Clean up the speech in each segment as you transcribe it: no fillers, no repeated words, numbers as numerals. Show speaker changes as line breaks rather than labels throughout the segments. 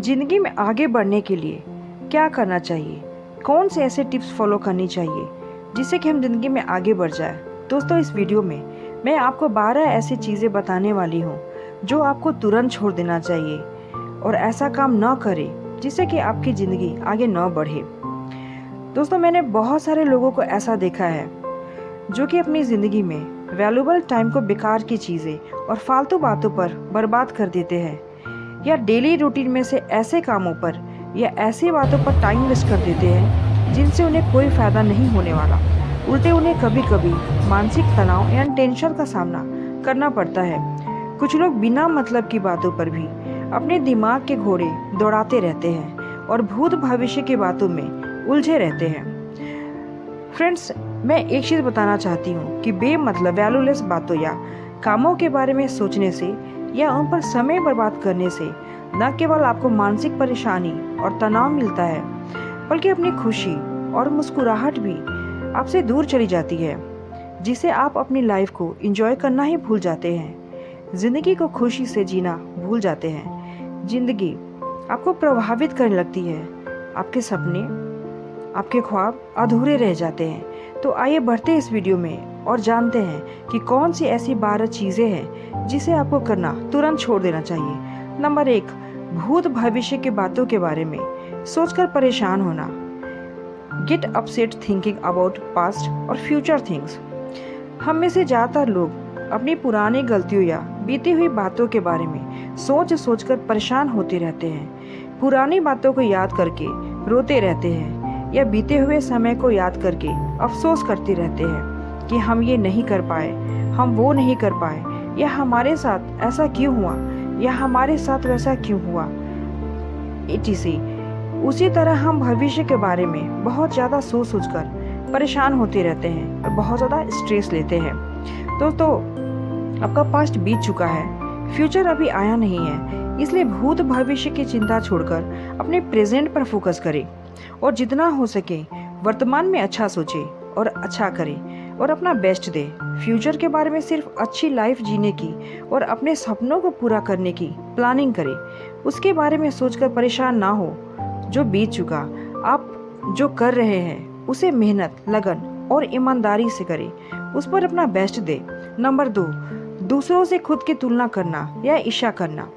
ज़िंदगी में आगे बढ़ने के लिए क्या करना चाहिए, कौन से ऐसे टिप्स फॉलो करनी चाहिए जिससे कि हम ज़िंदगी में आगे बढ़ जाए। दोस्तों, इस वीडियो में मैं आपको 12 ऐसी चीज़ें बताने वाली हूँ जो आपको तुरंत छोड़ देना चाहिए और ऐसा काम न करें जिससे कि आपकी ज़िंदगी आगे न बढ़े। दोस्तों, मैंने बहुत सारे लोगों को ऐसा देखा है जो कि अपनी ज़िंदगी में वैल्यूबल टाइम को बेकार की चीज़ें और फालतू बातों पर बर्बाद कर देते हैं, या डेली रूटीन में से ऐसे कामों पर या ऐसी बातों पर टाइम वेस्ट कर देते हैं जिनसे उन्हें कोई फ़ायदा नहीं होने वाला। उल्टे उन्हें कभी कभी मानसिक तनाव या टेंशन का सामना करना पड़ता है। कुछ लोग बिना मतलब की बातों पर भी अपने दिमाग के घोड़े दौड़ाते रहते हैं और भूत भविष्य की बातों में उलझे रहते हैं। फ्रेंड्स, मैं एक चीज़ बताना चाहती हूँ कि बेमतलब वैल्यूलेस बातों या कामों के बारे में सोचने से या उन पर समय बर्बाद करने से न केवल आपको मानसिक परेशानी और तनाव मिलता है, बल्कि अपनी खुशी और मुस्कुराहट भी आपसे दूर चली जाती है, जिससे आप अपनी लाइफ को एंजॉय करना ही भूल जाते हैं, ज़िंदगी को खुशी से जीना भूल जाते हैं। ज़िंदगी आपको प्रभावित करने लगती है, आपके सपने, आपके ख्वाब अधूरे रह जाते हैं। तो आइए बढ़ते इस वीडियो में और जानते हैं कि कौन सी ऐसी 12 चीज़ें हैं जिसे आपको करना तुरंत छोड़ देना चाहिए। नंबर 1, भूत भविष्य की बातों के बारे में सोचकर परेशान होना। Get upset thinking about past और फ्यूचर थिंग्स। हम में से ज़्यादातर लोग अपनी पुरानी गलतियों या बीती हुई बातों के बारे में सोच सोचकर परेशान होते रहते हैं। पुरानी बातों को याद करके रोते रहते हैं या बीते हुए समय को याद करके अफसोस करते रहते हैं कि हम ये नहीं कर पाए, हम वो नहीं कर पाए, या हमारे साथ ऐसा क्यों हुआ, या हमारे साथ वैसा क्यों हुआ, etc। उसी तरह हम भविष्य के बारे में बहुत ज़्यादा सोच सोचकर परेशान होते रहते हैं और बहुत ज़्यादा स्ट्रेस लेते हैं। दोस्तों, आपका पास्ट बीत चुका है, फ्यूचर अभी आया नहीं है, इसलिए भूत भविष्य की चिंता छोड़कर अपने प्रेजेंट पर फोकस करें और जितना हो सके वर्तमान में अच्छा सोचें और अच्छा करें और अपना बेस्ट दें। फ्यूचर के बारे में सिर्फ अच्छी लाइफ जीने की और अपने सपनों को पूरा करने की प्लानिंग करें। उसके बारे में सोचकर परेशान ना हो जो बीत चुका। आप जो कर रहे हैं उसे मेहनत, लगन और ईमानदारी से करें, उस पर अपना बेस्ट दें। नंबर 2, दूसरों से खुद की तुलना करना या ईर्ष्या करना।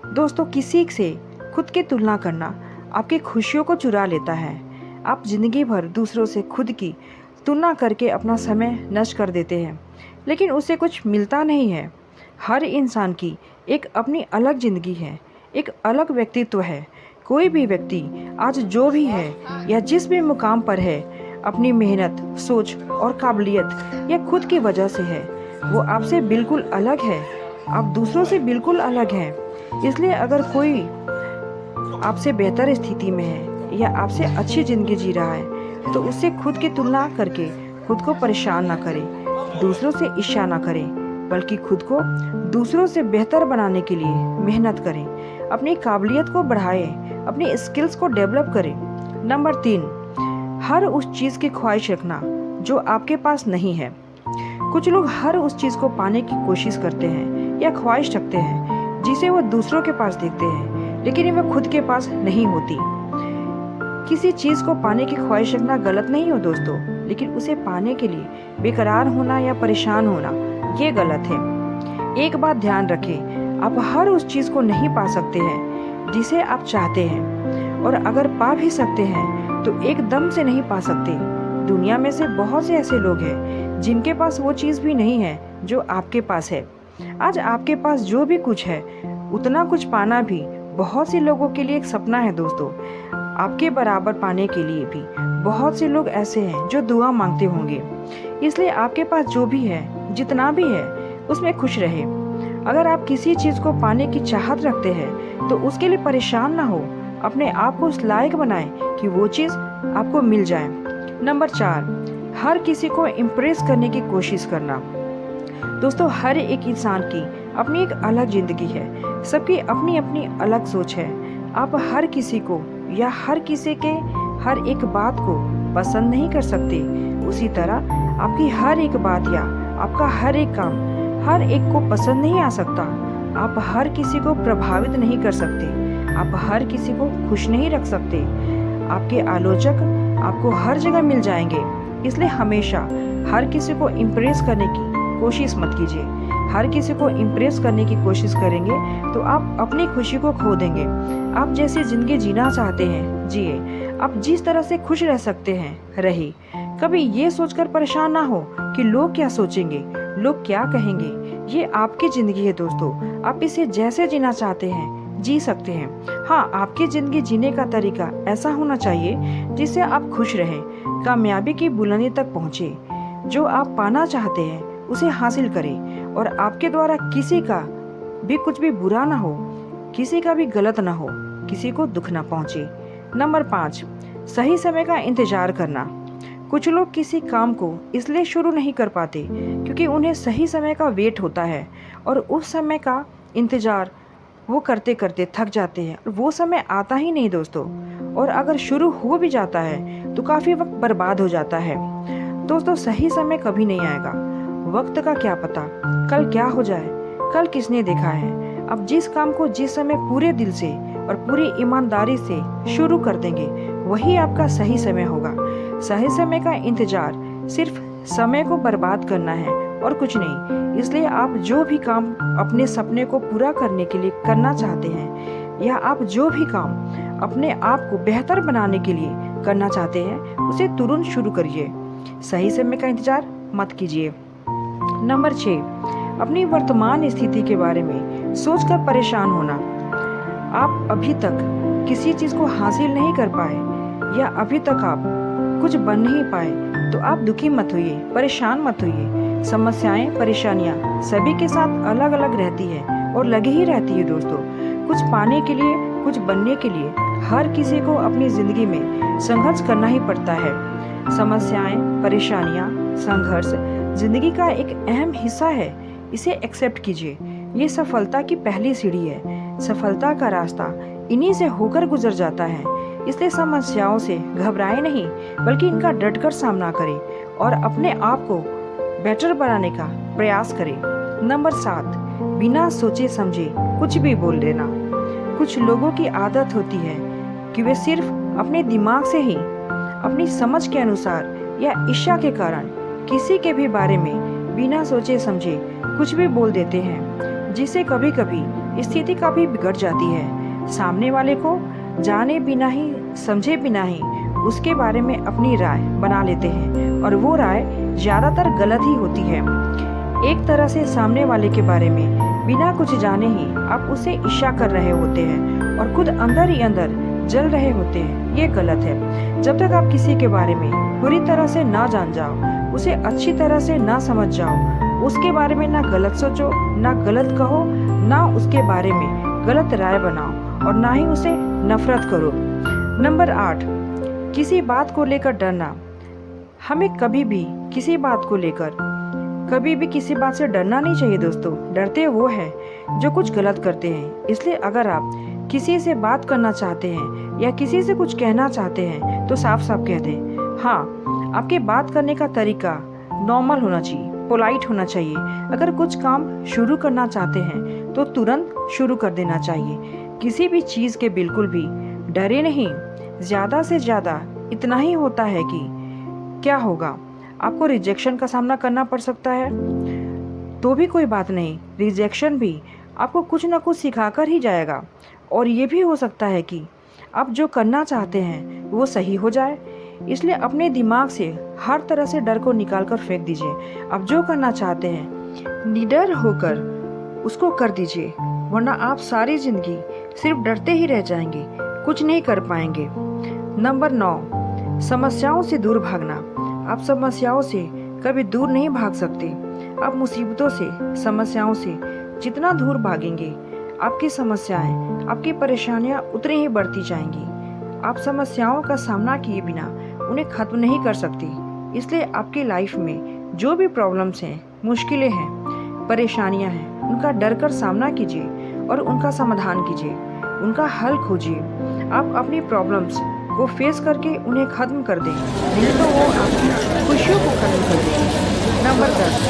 दोस्तों, किसी से खुद की तुलना करना आपकी खुशियों को चुरा लेता है। आप जिंदगी भर दूसरों से खुद की तुलना करके अपना समय नष्ट कर देते हैं, लेकिन उससे कुछ मिलता नहीं है। हर इंसान की एक अपनी अलग ज़िंदगी है, एक अलग व्यक्तित्व है। कोई भी व्यक्ति आज जो भी है या जिस भी मुकाम पर है, अपनी मेहनत, सोच और काबिलियत या खुद की वजह से है। वो आपसे बिल्कुल अलग है, आप दूसरों से बिल्कुल अलग हैं। इसलिए अगर कोई आपसे बेहतर स्थिति में है या आपसे अच्छी ज़िंदगी जी रहा है, तो उससे खुद की तुलना करके खुद को परेशान ना करें, दूसरों से ईर्ष्या ना करें, बल्कि खुद को दूसरों से बेहतर बनाने के लिए मेहनत करें, अपनी काबिलियत को बढ़ाएं, अपनी स्किल्स को डेवलप करें। नंबर 3, हर उस चीज़ की ख्वाहिश रखना जो आपके पास नहीं है। कुछ लोग हर उस चीज़ को पाने की कोशिश करते हैं या ख्वाहिश रखते हैं जिसे वो दूसरों के पास देखते हैं, लेकिन वह खुद के पास नहीं होती। किसी चीज़ को पाने की ख्वाहिश रखना गलत नहीं हो दोस्तों, लेकिन उसे पाने के लिए बेकरार होना या परेशान होना ये गलत है। एक बात ध्यान रखें, आप हर उस चीज़ को नहीं पा सकते हैं जिसे आप चाहते हैं, और अगर पा भी सकते हैं तो एकदम से नहीं पा सकते। दुनिया में से बहुत से ऐसे लोग हैं जिनके पास वो चीज़ भी नहीं है जो आपके पास है। आज आपके पास जो भी कुछ है, उतना कुछ पाना भी बहुत से लोगों के लिए एक सपना है दोस्तों। आपके बराबर पाने के लिए भी बहुत से लोग ऐसे हैं जो दुआ मांगते होंगे। इसलिए आपके पास जो भी है, जितना भी है, उसमें खुश रहे। अगर आप किसी चीज़ को पाने की चाहत रखते हैं तो उसके लिए परेशान ना हो, अपने आप को उस लायक बनाएं कि वो चीज़ आपको मिल जाए। नंबर 4, हर किसी को इम्प्रेस करने की कोशिश करना। दोस्तों, हर एक इंसान की अपनी एक अलग ज़िंदगी है, सबकी अपनी अपनी अलग सोच है। आप हर किसी को या हर किसी के हर एक बात को पसंद नहीं कर सकते। उसी तरह आपकी हर एक बात या आपका हर एक काम हर एक को पसंद नहीं आ सकता। आप हर किसी को प्रभावित नहीं कर सकते। आप हर किसी को खुश नहीं रख सकते। आपके आलोचक आपको हर जगह मिल जाएंगे, इसलिए हमेशा हर किसी को इम्प्रेस करने की कोशिश मत कीजिए। हर किसी को इम्प्रेस करने की कोशिश करेंगे तो आप अपनी खुशी को खो देंगे। आप जैसी ज़िंदगी जीना चाहते हैं जिए। आप जिस तरह से खुश रह सकते हैं रहिए। कभी ये सोचकर परेशान ना हो कि लोग क्या सोचेंगे, लोग क्या कहेंगे। ये आपकी ज़िंदगी है दोस्तों, आप इसे जैसे जीना चाहते हैं जी सकते हैं। हाँ, आपकी ज़िंदगी जीने का तरीका ऐसा होना चाहिए जिससे आप खुश रहें, कामयाबी की बुलंदी तक पहुँचे। जो आप पाना चाहते हैं उसे हासिल करें और आपके द्वारा किसी का भी कुछ भी बुरा ना हो, किसी का भी गलत ना हो, किसी को दुख ना पहुंचे। नंबर 5, सही समय का इंतजार करना। कुछ लोग किसी काम को इसलिए शुरू नहीं कर पाते क्योंकि उन्हें सही समय का वेट होता है और उस समय का इंतजार वो करते करते थक जाते हैं और वो समय आता ही नहीं दोस्तों। और अगर शुरू हो भी जाता है तो काफ़ी वक्त बर्बाद हो जाता है। दोस्तों, सही समय कभी नहीं आएगा। वक्त का क्या पता कल क्या हो जाए, कल किसने देखा है। अब जिस काम को जिस समय पूरे दिल से और पूरी ईमानदारी से शुरू कर देंगे वही आपका सही समय होगा। सही समय का इंतजार सिर्फ समय को बर्बाद करना है और कुछ नहीं। इसलिए आप जो भी काम अपने सपने को पूरा करने के लिए करना चाहते हैं या आप जो भी काम अपने आप को बेहतर बनाने के लिए करना चाहते हैं उसे तुरंत शुरू करिए। सही समय का इंतजार मत कीजिए। नंबर 6, अपनी वर्तमान स्थिति के बारे में सोचकर परेशान होना। आप अभी तक किसी चीज़ को हासिल नहीं कर पाए या अभी तक आप कुछ बन नहीं पाए तो आप दुखी मत होइए, परेशान मत होइए। समस्याएं, परेशानियां सभी के साथ अलग अलग रहती है और लगी ही रहती है दोस्तों। कुछ पाने के लिए, कुछ बनने के लिए हर किसी को अपनी ज़िंदगी में संघर्ष करना ही पड़ता है। समस्याएं, परेशानियां, संघर्ष जिंदगी का एक अहम हिस्सा है। इसे एक्सेप्ट कीजिए। ये सफलता की पहली सीढ़ी है। सफलता का रास्ता इन्हीं से होकर गुजर जाता है। इसलिए समस्याओं से घबराएं नहीं, बल्कि इनका डटकर सामना करें और अपने आप को बेटर बनाने का प्रयास करें। नंबर 7, बिना सोचे समझे कुछ भी बोल देना। कुछ लोगों की आदत होती है कि वे सिर्फ अपने दिमाग से ही, अपनी समझ के अनुसार या इच्छा के कारण किसी के भी बारे में बिना सोचे समझे कुछ भी बोल देते हैं, जिससे कभी कभी स्थिति काफ़ी बिगड़ जाती है। सामने वाले को जाने बिना ही, समझे बिना ही उसके बारे में अपनी राय बना लेते हैं और वो राय ज़्यादातर गलत ही होती है। एक तरह से सामने वाले के बारे में बिना कुछ जाने ही आप उसे इच्छा कर रहे होते हैं और खुद अंदर ही अंदर जल रहे होते हैं। ये गलत है। जब तक आप किसी के बारे में पूरी तरह से ना जान जाओ, उसे अच्छी तरह से ना समझ जाओ, उसके बारे में ना गलत सोचो, ना गलत कहो, ना उसके बारे में गलत राय बनाओ और ना ही उसे नफरत करो। नंबर 8, किसी बात को लेकर डरना। हमें कभी भी किसी बात को लेकर कभी भी किसी बात से डरना नहीं चाहिए दोस्तों। डरते वो हैं जो कुछ गलत करते हैं। इसलिए अगर आप किसी से बात करना चाहते हैं या किसी से कुछ कहना चाहते हैं तो साफ साफ कह दें। हाँ, आपके बात करने का तरीका नॉर्मल होना चाहिए, पोलाइट होना चाहिए। अगर कुछ काम शुरू करना चाहते हैं तो तुरंत शुरू कर देना चाहिए। किसी भी चीज़ के बिल्कुल भी डरे नहीं। ज़्यादा से ज़्यादा इतना ही होता है कि क्या होगा, आपको रिजेक्शन का सामना करना पड़ सकता है, तो भी कोई बात नहीं। रिजेक्शन भी आपको कुछ ना कुछ सिखाकर ही जाएगा और ये भी हो सकता है कि आप जो करना चाहते हैं वो सही हो जाए। इसलिए अपने दिमाग से हर तरह से डर को निकाल कर फेंक दीजिए। आप जो करना चाहते हैं निडर होकर उसको कर दीजिए, वरना आप सारी ज़िंदगी सिर्फ डरते ही रह जाएंगे, कुछ नहीं कर पाएंगे। नंबर 9, समस्याओं से दूर भागना। आप समस्याओं से कभी दूर नहीं भाग सकते। आप मुसीबतों से, समस्याओं से जितना दूर भागेंगे, आपकी समस्याएं, आपकी परेशानियां उतनी ही बढ़ती जाएंगी। आप समस्याओं का सामना किए बिना उन्हें खत्म नहीं कर सकते। इसलिए आपकी लाइफ में जो भी प्रॉब्लम्स हैं, मुश्किलें हैं, परेशानियां हैं, उनका डर कर सामना कीजिए और उनका समाधान कीजिए, उनका हल खोजिए। आप अपनी प्रॉब्लम्स को फेस करके उन्हें खत्म कर दें, नहीं तो वो आपकी खुशियों को खत्म कर देंगे। नंबर 10,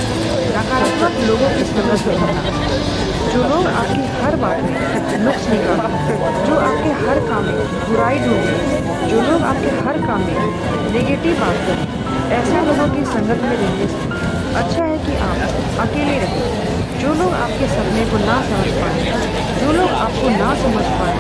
नकारात्मक लोगों की संगत से रहना। जो लोग आपकी हर बात में नुक्स निकालें, जो आपके हर काम में बुराई ढूंढें, जो लोग आपके हर काम में नेगेटिव बात करें, ऐसे लोगों की संगत में रहने से अच्छा है कि आप अकेले रहें। जो लोग आपके सपने को ना समझ पाए, जो लोग आपको ना समझ पाए,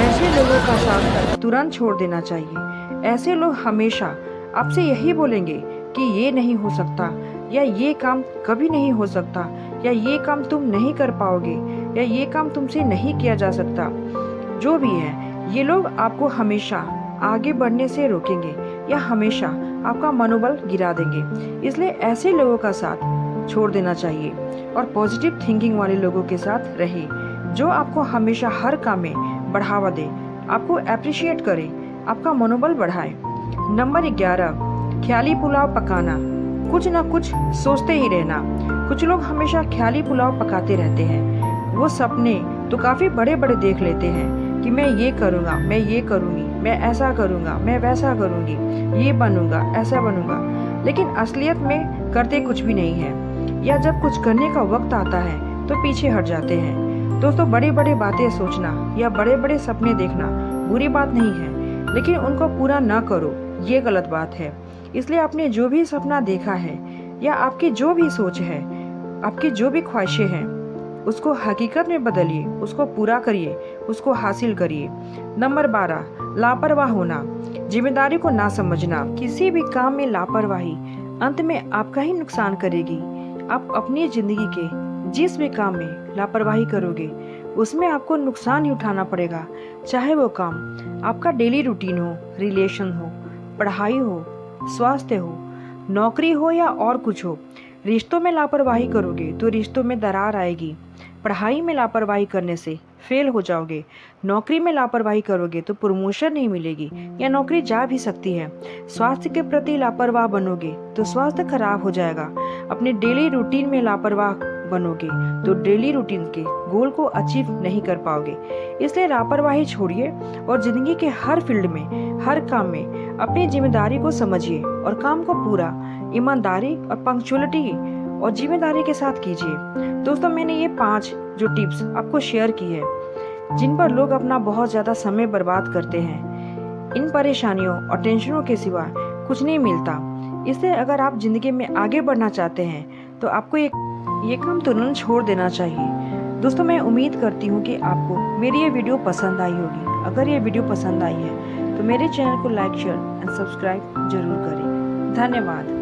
ऐसे लोगों का साथ तुरंत छोड़ देना चाहिए। ऐसे लोग हमेशा आपसे यही बोलेंगे कि ये नहीं हो सकता, या ये काम कभी नहीं हो सकता, या ये काम तुम नहीं कर पाओगे, या ये काम तुमसे नहीं किया जा सकता। जो भी है, ये लोग आपको हमेशा आगे बढ़ने से रोकेंगे या हमेशा आपका मनोबल गिरा देंगे। इसलिए ऐसे लोगों का साथ छोड़ देना चाहिए और पॉजिटिव थिंकिंग वाले लोगों के साथ रहे, जो आपको हमेशा हर काम में बढ़ावा दे, आपको अप्रिशिएट करे, आपका मनोबल बढ़ाए। नंबर 11, ख्याली पुलाव पकाना। कुछ ना कुछ सोचते ही रहना। कुछ लोग हमेशा ख्याली पुलाव पकाते रहते हैं। वो सपने तो काफ़ी बड़े बड़े देख लेते हैं कि मैं ये करूँगा, मैं ये करूँगी, मैं ऐसा करूँगा, मैं वैसा करूँगी, ये बनूँगा, ऐसा बनूँगा, लेकिन असलियत में करते कुछ भी नहीं है, या जब कुछ करने का वक्त आता है तो पीछे हट जाते हैं। दोस्तों, बड़े बड़े बातें सोचना या बड़े बड़े सपने देखना बुरी बात नहीं है, लेकिन उनको पूरा ना करो, ये गलत बात है। इसलिए आपने जो भी सपना देखा है या आपकी जो भी सोच है, आपकी जो भी ख्वाहिशें हैं, उसको हकीकत में बदलिए, उसको पूरा करिए, उसको हासिल करिए। नंबर 12, लापरवाह होना, जिम्मेदारी को ना समझना। किसी भी काम में लापरवाही अंत में आपका ही नुकसान करेगी। आप अपनी जिंदगी के जिस भी काम में लापरवाही करोगे, उसमें आपको नुकसान ही उठाना पड़ेगा। चाहे वो काम आपका डेली रूटीन हो, रिलेशन हो, पढ़ाई हो, स्वास्थ्य हो, नौकरी हो या और कुछ हो। रिश्तों में लापरवाही करोगे तो रिश्तों में दरार आएगी। पढ़ाई में लापरवाही करने से फेल हो जाओगे। नौकरी में लापरवाही करोगे तो प्रमोशन नहीं मिलेगी या नौकरी जा भी सकती है। स्वास्थ्य के प्रति लापरवाह बनोगे तो स्वास्थ्य खराब हो जाएगा। अपने डेली रूटीन में लापरवाह बनोगे तो डेली रूटीन के गोल को अचीव नहीं कर पाओगे। इसलिए लापरवाही छोड़िए और जिंदगी के हर फील्ड में, हर काम में अपनी जिम्मेदारी को समझिए और काम को पूरा ईमानदारी और पंक्चुअलिटी और जिम्मेदारी के साथ कीजिए। दोस्तों, मैंने ये 5 जो टिप्स आपको शेयर की है, जिन पर लोग अपना बहुत ज़्यादा समय बर्बाद करते हैं, इन परेशानियों और टेंशनों के सिवा कुछ नहीं मिलता। इसलिए अगर आप जिंदगी में आगे बढ़ना चाहते हैं तो आपको ये काम तुरंत छोड़ देना चाहिए। दोस्तों, मैं उम्मीद करती हूँ कि आपको मेरी ये वीडियो पसंद आई होगी। अगर ये वीडियो पसंद आई है तो मेरे चैनल को लाइक, शेयर एंड सब्सक्राइब जरूर करें। धन्यवाद।